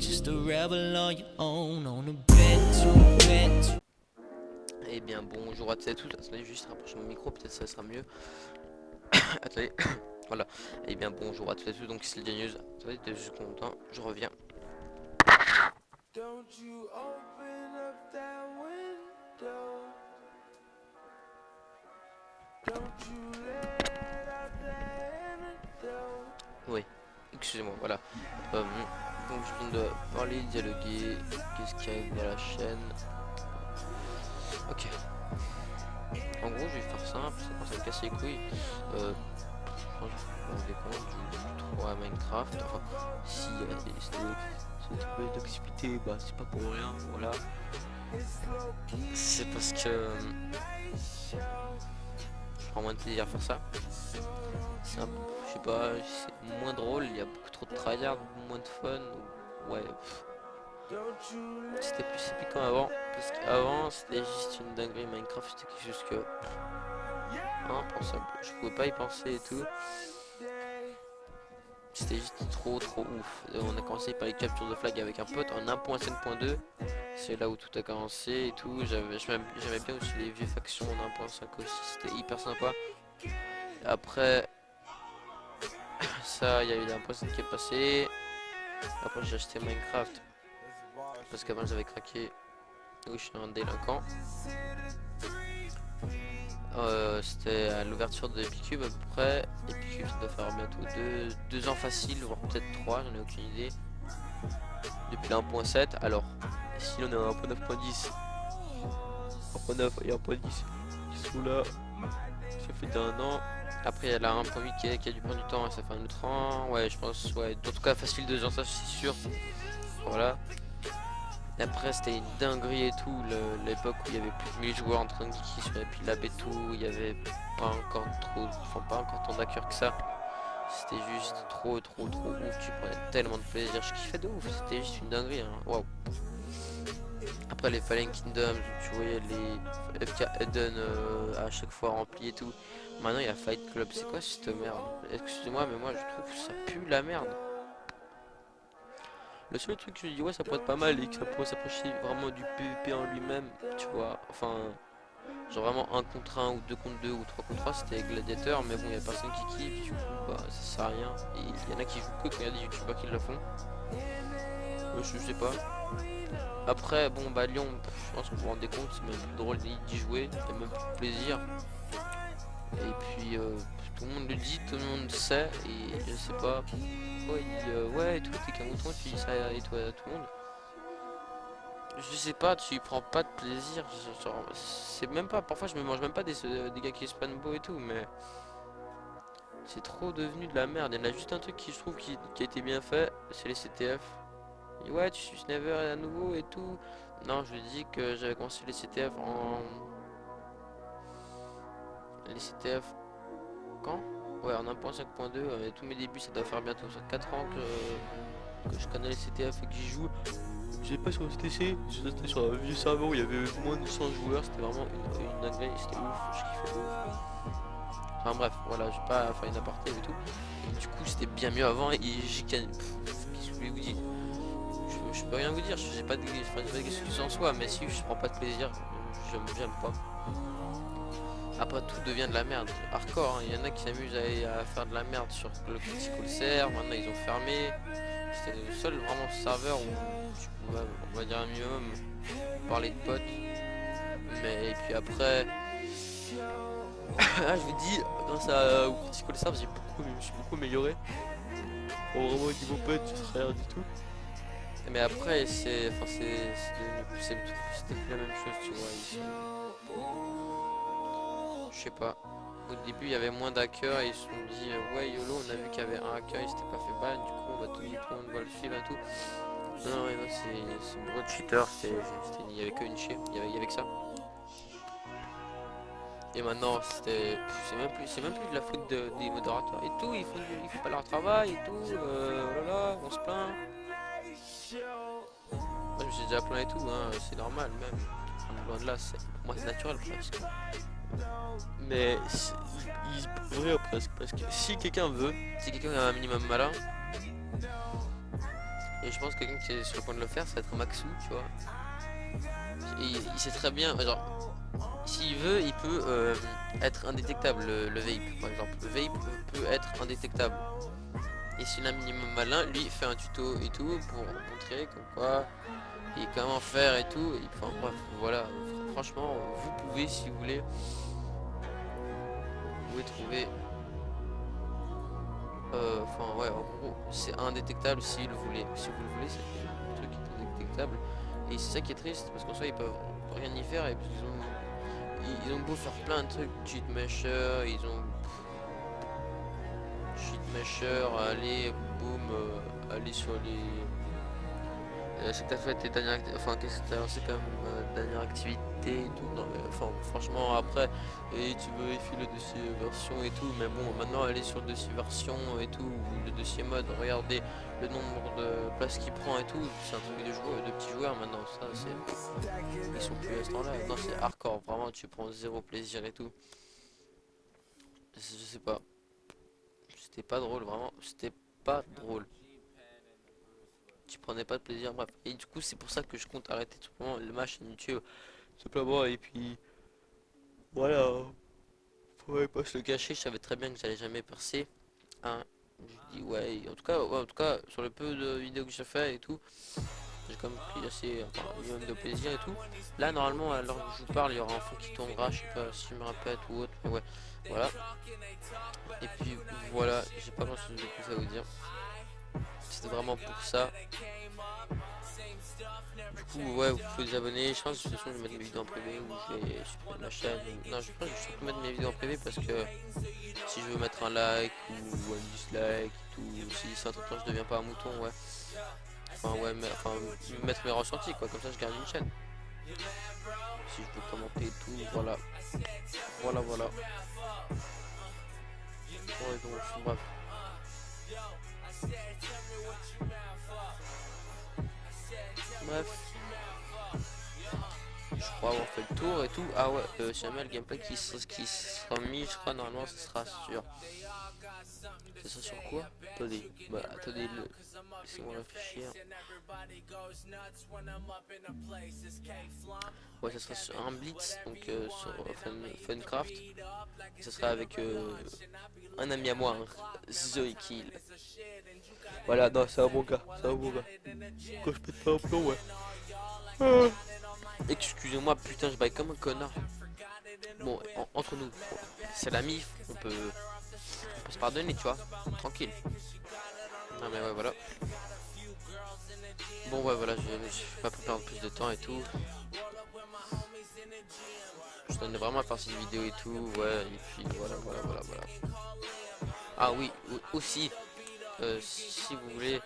just a rebel on your own on a bed. Eh bien bonjour à toutes et à tous, attendez juste rapprocher mon micro, peut-être ça sera mieux. Attendez, voilà. Eh bien bonjour à toutes et à tous, donc c'est le news. Attendez 2 secondes, hein, je reviens. Don't you open up that window. Don't you let out the antidote. Oui, excusez-moi, voilà. Donc je viens de parler, dialoguer, qu'est-ce qu'il y a dans la chaîne. Ok. En gros je vais faire simple, ça commence à me casser les couilles. Je pense que vous vous rendez compte, je joue trop à Minecraft. Enfin, si cette petite activité, bah c'est pas pour rien, voilà. C'est parce que je prends moins de plaisir à faire ça. C'est un peu, je sais pas, c'est moins drôle, il y a beaucoup trop de tryhard, moins de fun. Ouais, c'est plus comme avant. Parce qu'avant c'était juste une dinguerie Minecraft, c'était quelque chose que impensable. Je pouvais pas y penser et tout. C'était juste trop ouf. On a commencé par les captures de flag avec un pote en 1.5.2. C'est là où tout a commencé et tout. J'aimais bien aussi les vieux factions en 1.5 aussi. C'était hyper sympa. Après ça, il y a eu l'1.5 qui est passé. Après j'ai acheté Minecraft. Parce qu'avant j'avais craqué. Oui, je suis un délinquant. C'était à l'ouverture de Epicube à peu près. Epicube ça doit faire bientôt 2 ans facile, voire peut-être 3, j'en ai aucune idée. Depuis la 1.7, alors si on est à 1.9.10, 1.9 et 1.10 qui sont là, ça fait d'un an. Après il y a la 1.8 qui a dû prendre du temps et ça fait un autre an. Ouais, je pense, ouais, en tout cas facile 2 ans, ça c'est sûr. Voilà. Et après c'était une dinguerie et tout, l'époque où il y avait plus de 1000 joueurs en train de geeker sur Epilab et tout, il y avait pas encore trop, enfin pas encore tant d'acteurs que ça. C'était juste trop ouf, tu prenais tellement de plaisir, je kiffais de ouf, c'était juste une dinguerie, hein. Waouh. Après les Fallen Kingdoms, tu voyais les FK Eden à chaque fois remplis et tout. Maintenant il y a Fight Club, c'est quoi cette merde? Excusez-moi mais moi je trouve que ça pue la merde. Le seul truc que je dis ouais ça pourrait être pas mal et que ça pourrait s'approcher vraiment du PvP en lui-même, tu vois, enfin genre vraiment 1 contre 1 ou 2 contre 2 ou 3 contre 3 c'était avec Gladiator, mais bon il y a personne qui kiffe, du coup bah ça sert à rien. Et il y en a qui jouent que quand il y a des youtubeurs qui le font. Je sais pas. Après bon bah Lyon, je pense que vous vous rendez compte, c'est même plus drôle d'y jouer, il y a même plus de plaisir. Et puis tout le monde le dit, tout le monde le sait, et je sais pas. Ouais, il dit ouais et tout, t'es qu'un mouton, tu dis ça et toi à tout le monde. Je sais pas, tu y prends pas de plaisir. C'est même pas, parfois je me mange même pas des gars qui spawn beau et tout, mais c'est trop devenu de la merde. Il y en a juste un truc qui je trouve qui a été bien fait, c'est les CTF. Et ouais, tu suis Never à nouveau et tout. Non, je lui dis que j'avais commencé les CTF en. Les CTF quand? Ouais, en 1.5.2, tous mes débuts, ça doit faire bientôt 4 ans que je connais les CTF et que j'y joue. J'ai pas sur le TC, j'étais sur un vieux serveur où il y avait moins de 100 joueurs, c'était vraiment une dinguerie, c'était ouf, je kiffais ouf. Enfin bref, voilà, je vais pas faire une aparté et tout. Et du coup, c'était bien mieux avant et j'ai qu'est-ce que je voulais vous dire? Je peux rien vous dire, j'ai pas d'excuses en soi, mais si je prends pas de plaisir, j'aime pas. Après tout devient de la merde, hardcore, hein. Il y en a qui s'amusent à faire de la merde sur le Critical Serve, maintenant ils ont fermé. C'était le seul vraiment serveur où tu pouvais, on va dire un minimum, parler de potes. Mais et puis après, ah, je vous dis, grâce au Critical Serve, je me suis beaucoup amélioré. Bon, vraiment au niveau pote, je serais rien du tout. Mais après, enfin, c'était plus la même chose, tu vois. Je sais pas. Au début, il y avait moins d'hackers et ils se sont dit, ouais, YOLO, on a vu qu'il y avait un hacker, il s'était pas fait ban, du coup, on va tout le monde va le suivre et tout. Non, ouais, non, c'est une gros cheater, il y avait que une chip, il y avait que ça. Et maintenant, c'est même plus de la faute des modérateurs et tout, ils font pas leur travail et tout, oh là là, on se plaint. Moi, je me suis déjà plaint et tout, hein, c'est normal même. Loin de là, pour moi c'est naturel presque. Mais il devrait presque, parce que si quelqu'un est un minimum malin, Et je pense que quelqu'un qui est sur le point de le faire, ça va être Maxou, tu vois. Et il sait très bien, genre, s'il veut, il peut être indétectable, le vape, par exemple. Le vape peut être indétectable. Et s'il a un minimum malin, lui, il fait un tuto et tout pour montrer comme quoi et comment faire et tout. Et, enfin, bref, voilà. Franchement, vous pouvez, si vous voulez, trouver. Enfin, ouais, en gros, c'est indétectable si vous le voulez. Si vous le voulez, c'est un truc qui est indétectable. Et c'est ça qui est triste parce qu'en soi, ils peuvent rien y faire et puis ils ont beau faire plein de trucs, cheat mesher, ils ont cheat mesher, aller boum, aller sur les. C'est que t'as fait tes dernières enfin qu'est-ce que t'as lancé comme dernière activité et tout. Non mais enfin franchement après et tu vérifies le dossier version et tout, mais bon maintenant aller sur le dossier version et tout, ou le dossier mode, regardez le nombre de places qu'il prend et tout, c'est un truc de joueurs, de petits joueurs maintenant, ça c'est. Ils sont plus à ce temps là, non c'est hardcore, vraiment tu prends zéro plaisir et tout. Je sais pas. C'était pas drôle, vraiment, c'était pas drôle. Tu prenais pas de plaisir, bref. Et du coup, c'est pour ça que je compte arrêter tout simplement ma chaîne YouTube. Tout simplement, et puis voilà. Faudrait pas se le cacher, je savais très bien que j'allais jamais percer. Hein. Je dis ouais, en tout cas, sur le peu de vidéos que j'ai fait et tout, j'ai quand même pris assez, enfin, un minimum de plaisir et tout. Là, normalement, à l'heure où je vous parle, il y aura un fond qui tombera, je sais pas si je me répète ou autre, mais ouais, voilà. Et puis voilà, j'ai pas grand chose de plus à vous dire. C'était vraiment pour ça. Du coup, ouais, vous pouvez vous abonner. Je pense que de toute façon, je vais mettre mes vidéos en privé ou je vais supprimer ma chaîne. Non, je pense que je vais surtout mettre mes vidéos en privé parce que si je veux mettre un like ou un dislike et tout, si ça temps je deviens pas un mouton, ouais. Enfin, ouais, mais, enfin, mettre mes ressentis quoi, comme ça je garde une chaîne. Si je veux commenter et tout, voilà. Voilà, voilà. Ouais, donc, bref. Bref. Je crois avoir fait le tour et tout. Ah ouais, si jamais le gameplay qui sera mis, je crois normalement ce sera sur. Ce sera sur quoi? Attendez, bah attendez, laissez-moi réfléchir. Ouais, ça sera sur un Blitz, donc sur Funcraft. Et ça sera avec un ami à moi, hein, Zoe Kill. Voilà, non, c'est un bon gars, c'est un bon gars. Quand je pète pas un plomb, ouais. Excusez-moi, putain, je baille comme un connard. Bon, entre nous, c'est la mif, on peut se pardonner, tu vois, tranquille. Non mais ouais, voilà. Bon, ouais, voilà, je vais pas perdre plus de temps et tout. Je tenais vraiment à faire cette vidéo et tout, ouais, et puis voilà, voilà, voilà, voilà. Ah oui, aussi, si vous voulez,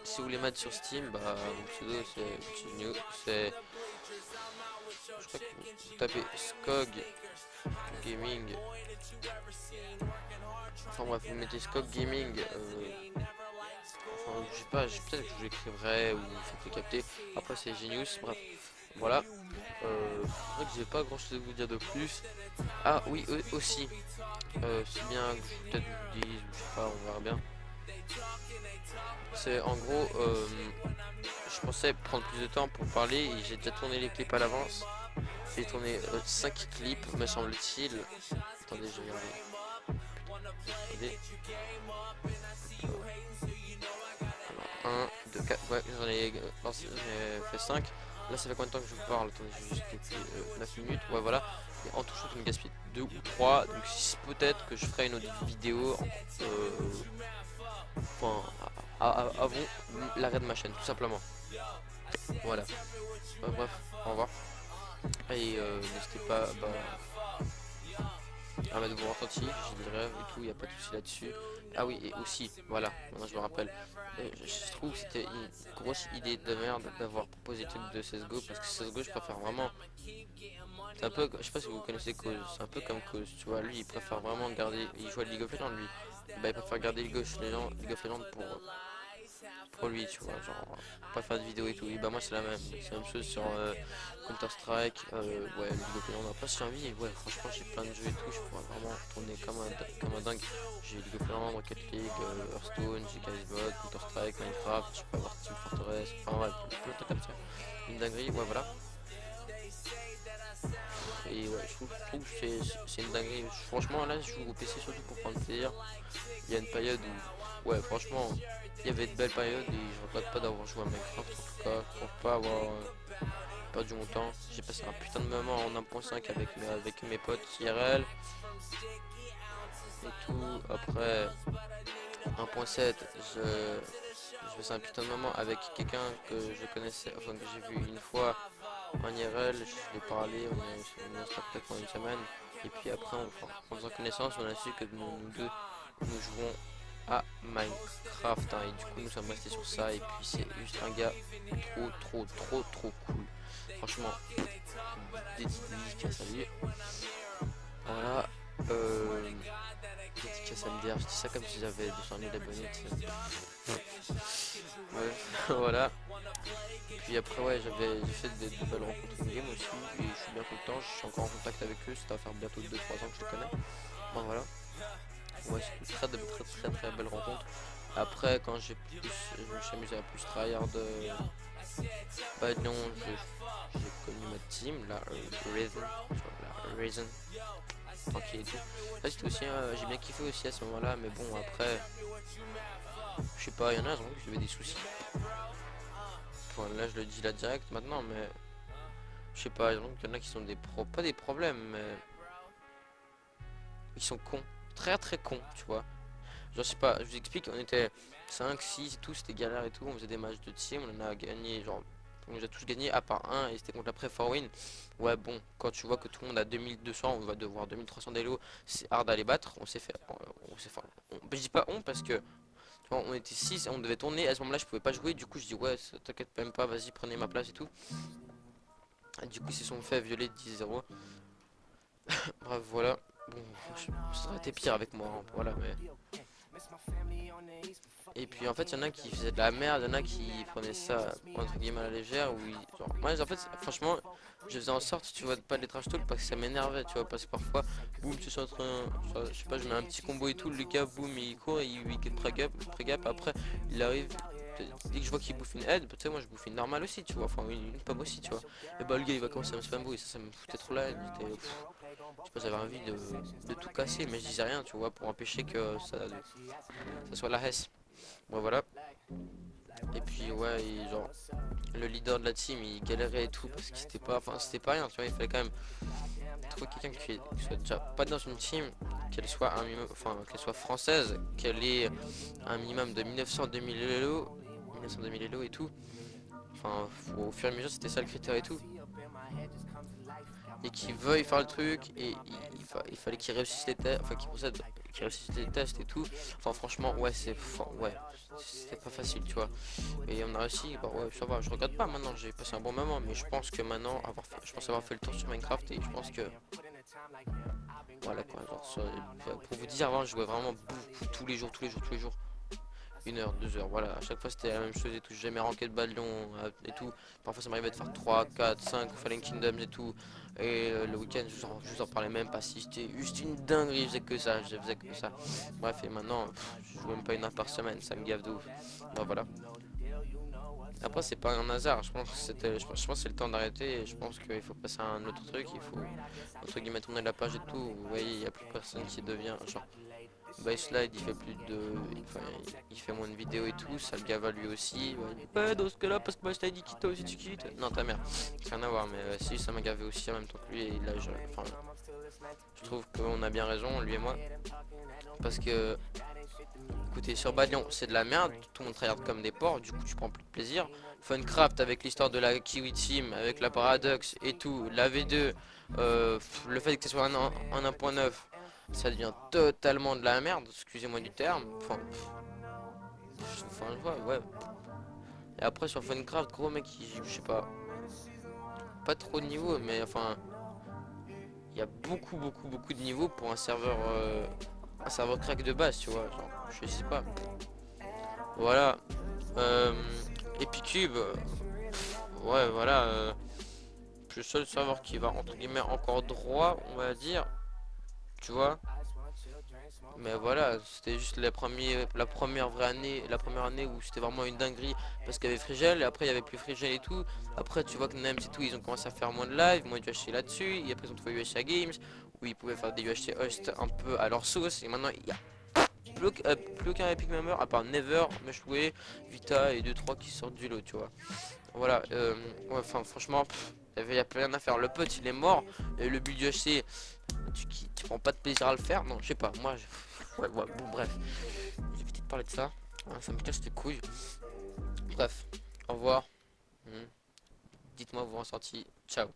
si vous voulez mettre sur Steam, bah mon pseudo c'est, je crois que vous tapez Skog Gaming. Enfin bref, vous mettez Skog Gaming. Enfin, je sais pas, peut-être que je vous l'écrirai ou vous faites le capter. Après c'est Genius, bref. Voilà. C'est vrai que j'ai pas grand chose à vous dire de plus. Ah oui, aussi. C'est bien que peut-être vous dise, ou je sais pas, on verra bien. C'est en gros, je pensais prendre plus de temps pour parler et j'ai déjà tourné les clips à l'avance. J'ai tourné 5 clips, me semble-t-il. Attendez, je vais regarder. 1, 2, 4, ouais, j'en ai fait 5. Là, ça fait combien de temps que je vous parle? Attendez, j'ai juste depuis 9 minutes. Ouais, voilà. Et en tout, je me gaspille 2 ou 3. Donc, peut-être que je ferai une autre vidéo enfin, avant l'arrêt de ma chaîne, tout simplement. Voilà. Bref, au revoir. Et n'hésitez pas à mettre vos ressentis, j'ai des rêves et tout, il n'y a pas de souci là-dessus. Ah oui, et aussi, voilà, maintenant je me rappelle, je trouve que c'était une grosse idée de merde d'avoir proposé le truc de CSGO, parce que CSGO je préfère vraiment, c'est un peu, je sais pas si vous connaissez Cause, c'est un peu comme Cause, tu vois, lui il préfère vraiment garder, il joue à League of Legends lui, bah il préfère garder League of Legends pour pour lui, tu vois, genre pas faire de vidéo et tout. Et bah moi c'est la même chose sur Counter Strike, ouais, League of Legends. Après si j'ai envie, ouais, franchement j'ai plein de jeux et tout, je pourrais vraiment tourner comme un dingue. J'ai League of Legends, Rocket League, Hearthstone, j'ai CSGO, Counter Strike, Minecraft, je peux avoir Team Fortress, enfin ouais, plein de trucs comme ça. Une dinguerie, ouais voilà. Et ouais, je trouve que c'est une dinguerie. Franchement là je joue au PC surtout pour prendre plaisir. Il y a une période où, ouais, franchement, il y avait de belles périodes et je regrette pas d'avoir joué à Minecraft en tout cas, pour pas avoir perdu mon temps. J'ai passé un putain de moment en 1.5 avec mes potes IRL et tout. Après 1.7, je faisais un putain de moment avec quelqu'un que je connaissais, enfin que j'ai vu une fois en IRL, je lui ai parlé, on est peut-être pendant une semaine. Et puis après, en faisant connaissance, on a su que nous deux, nous jouons à Minecraft, hein, et du coup nous sommes restés sur ça. Et puis c'est juste un gars trop cool. Franchement, dédicace à lui. Voilà. Dédicace à MDR, je dis ça comme si j'avais 200 000 abonnés. Ouais, voilà. Puis après ouais, j'ai fait de belles rencontres in-game aussi. Et je suis bien content, je suis encore en contact avec eux. Ça va faire bientôt 2-3 ans que je les connais. Bon voilà. Ouais, c'est une très belle rencontre. Après, quand je me suis amusé à plus tryhard bah non, j'ai connu ma team, la Reason, tranquille et tout. Là c'était aussi, j'ai bien kiffé aussi à ce moment-là, mais bon après, je sais pas, il y en a qui avaient des soucis. Enfin, là je le dis là direct maintenant, mais je sais pas, il y en a qui sont pas des problèmes, mais ils sont cons, très cons, tu vois. Genre, je sais pas, je vous explique, on était 5, 6 et tout, c'était galère et tout, on faisait des matchs de team, on en a gagné, genre, on les a tous gagnés à part un et c'était contre la Pré-4Win. Ouais, bon, quand tu vois que tout le monde a 2200, on va devoir 2300 d'élo, c'est hard à les battre, je dis pas on parce que, tu vois, on était 6 et on devait tourner, à ce moment-là, je pouvais pas jouer, du coup, je dis ouais, t'inquiète même pas, vas-y, prenez ma place et tout. Et du coup, ils se sont fait violer 10-0. Bref, voilà. Bon, ça aurait été pire avec moi, hein, voilà, mais. Et puis en fait, il y en a qui faisaient de la merde, il y en a qui prenaient ça entre guillemets à la légère. Genre, moi, en fait, franchement, je faisais en sorte, tu vois, de pas les trash talk parce que ça m'énervait, tu vois, parce que parfois, boum, tu suis en train, je sais pas, je mets un petit combo et tout, le gars, boum, il court, il get pré-gap, après, il arrive. Dès que je vois qu'il bouffe une head, tu sais, moi je bouffe une normale aussi, tu vois, enfin une pomme aussi, tu vois. Et bah le gars il va commencer à me spam et ça me foutait trop la haine. Je sais pas, j'avais envie de tout casser, mais je disais rien, tu vois, pour empêcher que ça soit la hesse. Bon voilà. Et puis ouais, genre le leader de la team il galérait et tout parce que c'était pas rien, tu vois, il fallait quand même trouver quelqu'un qui soit déjà pas dans une team, qu'elle soit qu'elle soit française, qu'elle ait un minimum de 1900-2000 Elo, 1900-2000 Elo et tout. Enfin, au fur et à mesure c'était ça le critère et tout. Et qui veuille faire le truc et il fallait qu'il réussisse les tests, enfin qu'il réussisse les tests et tout. Enfin franchement ouais ouais, c'était pas facile tu vois. Et on a réussi, bah ouais ça va, je regrette pas maintenant, j'ai passé un bon moment, mais je pense que maintenant je pense avoir fait le tour sur Minecraft et je pense que voilà quoi, genre, pour vous dire avant je jouais vraiment beaucoup tous les jours. 1 heure, 2 heures, voilà, à chaque fois c'était la même chose et tout, j'ai jamais ranké de ballon et tout, parfois ça m'arrivait de faire 3, 4, 5 Fallen Kingdoms et tout, et le week-end je vous en parlais même pas, si c'était juste une dinguerie, je faisais que ça, bref, et maintenant, je joue même pas 1 heure par semaine, ça me gave de ouf, bon, voilà. Après c'est pas un hasard, je pense que je pense que c'est le temps d'arrêter et je pense qu'il faut passer à un autre truc, il faut entre guillemets tourner la page et tout, vous voyez, il y a plus personne qui devient genre Slide il fait plus de. Enfin, il fait moins de vidéos et tout, ça le gave à lui aussi. Ouais, dans ce cas là, parce que Slide il quitte aussi, tu quittes. Non, ta mère, c'est rien à voir, mais si ça m'a gavé aussi en même temps que lui. Et là, je trouve qu'on a bien raison, lui et moi. Parce que, écoutez, sur Balion, c'est de la merde, tout le monde tryhard comme des porcs, du coup, tu prends plus de plaisir. Funcraft avec l'histoire de la Kiwi Team, avec la Paradox et tout, la V2, le fait que ce soit un 1.9. Ça devient totalement de la merde, excusez-moi du terme. Je vois, ouais. Et après sur Funcraft, gros mec, je sais pas trop de niveau, mais enfin, il y a beaucoup de niveaux pour un serveur crack de base, tu vois. Genre, je sais pas. Voilà. Epicube, ouais, voilà. C'est le seul serveur qui va entre guillemets encore droit, on va dire. Tu vois. Mais voilà, c'était juste la première vraie année, la première année où c'était vraiment une dinguerie parce qu'il y avait Frigel et après il y avait plus Frigel et tout. Après tu vois que Nems et tout, ils ont commencé à faire moins de live, moins de UHC là-dessus. Et après ils ont trouvé UHC Games où ils pouvaient faire des UHC host un peu à leur sauce. Et maintenant il y a plus aucun Epic Member à part Never, Meshway, Vita et 2-3 qui sortent du lot, tu vois. Voilà, ouais, enfin franchement, il y a plus rien à faire. Le pote il est mort, et le build UHC, tu prends pas de plaisir à le faire, non, je sais pas, moi, ouais, ouais, bon, bref, j'ai évité de parler de ça. Hein, ça me casse les couilles. Bref, au revoir. Dites-moi vos ressentis, ciao.